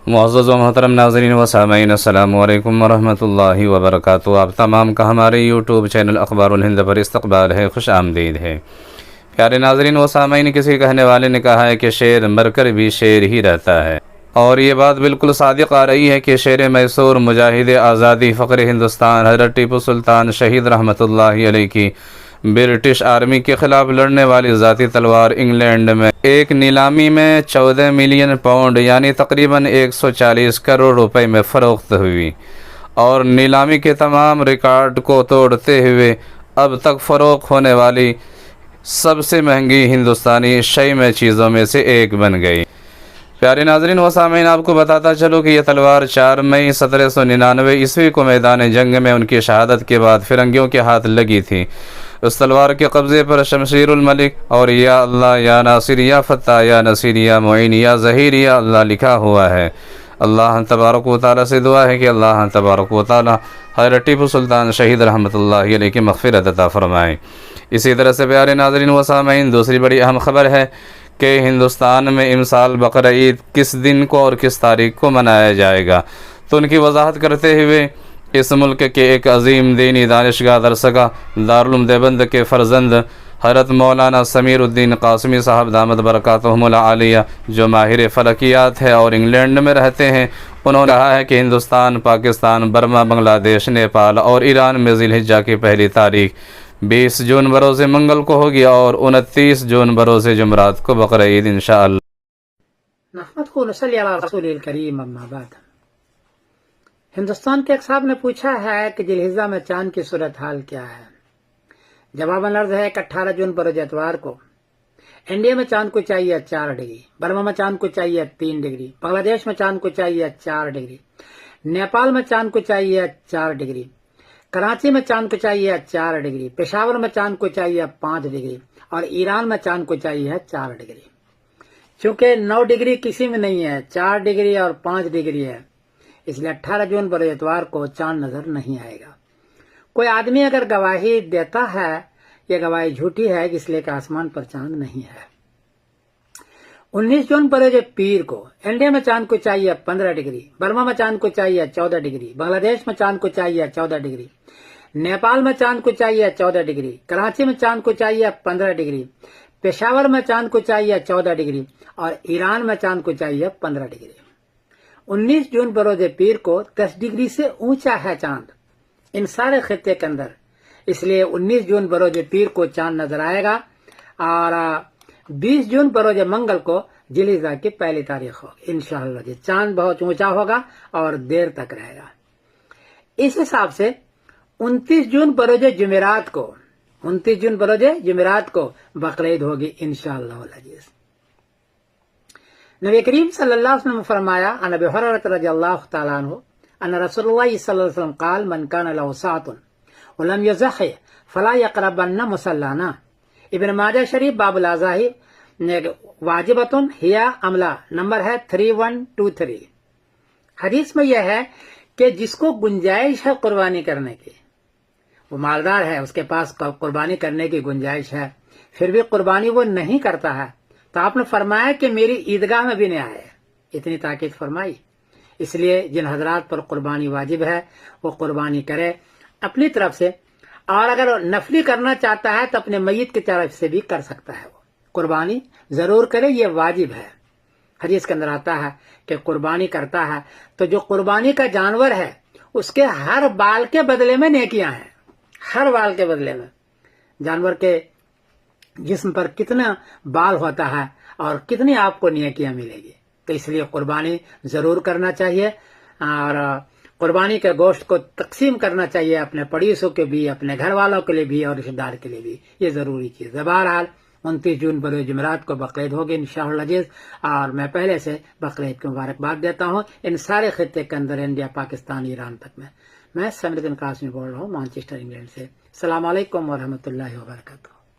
معزز و محترم ناظرین و سامعین، السلام علیکم ورحمۃ اللہ وبرکاتہ۔ آپ تمام کا ہمارے یوٹیوب چینل اخبار الہند پر استقبال ہے، خوش آمدید ہے۔ پیارے ناظرین و سامعین، کسی کہنے والے نے کہا ہے کہ شیر مر کر بھی شیر ہی رہتا ہے، اور یہ بات بالکل صادق آ رہی ہے کہ شیر میسور مجاہد آزادی فخر ہندوستان حضرت ٹیپو سلطان شہید رحمۃ اللہ علیہ کی برٹش آرمی کے خلاف لڑنے والی ذاتی تلوار انگلینڈ میں ایک نیلامی میں 14 ملین پاؤنڈ یعنی تقریباً 140 کروڑ روپے میں فروخت ہوئی، اور نیلامی کے تمام ریکارڈ کو توڑتے ہوئے اب تک فروخت ہونے والی سب سے مہنگی ہندوستانی شیمہ چیزوں میں سے ایک بن گئی۔ پیارے ناظرین و سامعین، آپ کو بتاتا چلو کہ یہ تلوار 4 مئی 1799 عیسوی کو میدان جنگ میں ان کی شہادت کے بعد فرنگیوں کے ہاتھ لگی تھی۔ اس تلوار کے قبضے پر شمشیر الملک اور یا اللہ یا ناصر یا فتح یا نصیر یا معین یا ظہیر یا اللہ لکھا ہوا ہے۔ اللہ تبارک و تعالیٰ سے دعا ہے کہ اللہ تبارک و تعالیٰ حضرت ٹیپو سلطان شہید رحمۃ اللہ علیہ کی مغفرت عطا فرمائے۔ اسی طرح سے پیارے ناظرین و سامعین، دوسری بڑی اہم خبر ہے کہ ہندوستان میں امسال بقرعید کس دن کو اور کس تاریخ کو منایا جائے گا، تو ان کی وضاحت کرتے ہوئے اس ملک کے ایک عظیم دینی دانشگاہ درسگاہ دارالعلوم دیوبند کے فرزند حضرت مولانا سمیر الدین قاسمی صاحب دامت برکاتہم العالیہ، جو ماہر فلکیات ہے اور انگلینڈ میں رہتے ہیں، انہوں نے کہا ہے کہ ہندوستان، پاکستان، برما، بنگلہ دیش، نیپال اور ایران میں ذی الحجہ کی پہلی تاریخ 20 جون بروز منگل کو ہوگی اور 29 جون بروز جمعرات کو بقرعید انشاءاللہ۔ نحمدہ و نصلی علی رسول الکریم، اما بعد۔ ہندوستان کے ایک صاحب نے پوچھا ہے کہ ذی الحجہ میں چاند کی صورتحال کیا ہے؟ جواب عرض ہے کہ 18 جون بروز اتوار کو انڈیا میں چاند کو چاہیے 4 ڈگری، برما میں چاند کو چاہیے 3 ڈگری، بنگلہ دیش میں چاند کو چاہیے 4 ڈگری، نیپال میں چاند کو چاہیے 4 ڈگری، کراچی میں چاند کو چاہیے 4 ڈگری، پشاور میں چاند کو چاہیے 5 ڈگری، اور ایران میں چاند کو چاہیے 4 ڈگری۔ چونکہ 9 ڈگری کسی میں نہیں ہے، 4 ڈگری اور 5 ڈگری ہے، اس لیے 18 جون بروز اتوار کو چاند نظر نہیں آئے گا۔ کوئی آدمی اگر گواہی دیتا ہے، یہ گواہی جھوٹی ہے، اس لیے کہ آسمان پر چاند نہیں ہے۔ 19 جون بروز پیر کو انڈیا میں چاند کو چاہیے 15 ڈگری، برما میں چاند کو چاہیے 14 ڈگری، بنگلہ دیش میں چاند کو چاہیے 14 ڈگری، نیپال میں چاند کو چاہیے 14 ڈگری، کراچی میں چاند کو چاہیے 15 ڈگری، پشاور میں چاند کو چاہیے 14 ڈگری، اور ایران میں چاند کو چاہیے 15 ڈگری۔ 19 جون بروز پیر کو 10 ڈگری سے اونچا ہے چاند ان سارے خطے کے اندر، اس لیے 19 جون بروز پیر کو چاند نظر آئے گا، اور 20 جون بروز منگل کو ذی الحجہ کی پہلی تاریخ ہوگی انشاءاللہ۔ جی چاند بہت اونچا ہوگا اور دیر تک رہے گا۔ اس حساب سے 29 جون بروز جمعرات کو بقرعید ہوگی انشاءاللہ العزیز۔ نبی کریم صلی اللہ علیہ وسلم نے فرمایا، عن ابی ہریرہ رضی اللہ تعالی عنہ ان رسول اللہ صلی اللہ علیہ وسلم قال من کان له ساعة ولم يضحي فلا يقربن مصلانا۔ ابن ماجہ شریف باب الاضاحی واجبۃ ہی عملہ نمبر ہے 3123۔ حدیث میں یہ ہے کہ جس کو گنجائش ہے قربانی کرنے کی، وہ مالدار ہے، اس کے پاس قربانی کرنے کی گنجائش ہے، پھر بھی قربانی وہ نہیں کرتا ہے، تو آپ نے فرمایا کہ میری عیدگاہ میں بھی نہیں آئے، اتنی تاکید فرمائی۔ اس لیے جن حضرات پر قربانی واجب ہے وہ قربانی کرے اپنی طرف سے، اور اگر نفلی کرنا چاہتا ہے تو اپنے میت کی طرف سے بھی کر سکتا ہے، وہ قربانی ضرور کرے، یہ واجب ہے۔ حدیث کے اندر آتا ہے کہ قربانی کرتا ہے تو جو قربانی کا جانور ہے اس کے ہر بال کے بدلے میں نیکیاں ہیں، ہر بال کے بدلے میں۔ جانور کے جسم پر کتنا بال ہوتا ہے اور کتنی آپ کو نیکیاں ملے گی، تو اس لیے قربانی ضرور کرنا چاہیے، اور قربانی کے گوشت کو تقسیم کرنا چاہیے اپنے پڑوسیوں کے بھی، اپنے گھر والوں کے لیے بھی اور رشتہ دار کے لیے بھی، یہ ضروری چیز ہے۔ بہرحال 29 جون بروز جمعرات کو بقرعید ہوگی انشاءاللہ العزیز، اور میں پہلے سے بقرعید کی مبارکباد دیتا ہوں ان سارے خطے کے اندر، انڈیا، پاکستان، ایران تک میں سمیر الدین قاسمی بول رہا ہوں مانچسٹر انگلینڈ سے۔ السلام علیکم ورحمۃ اللہ وبرکاتہ۔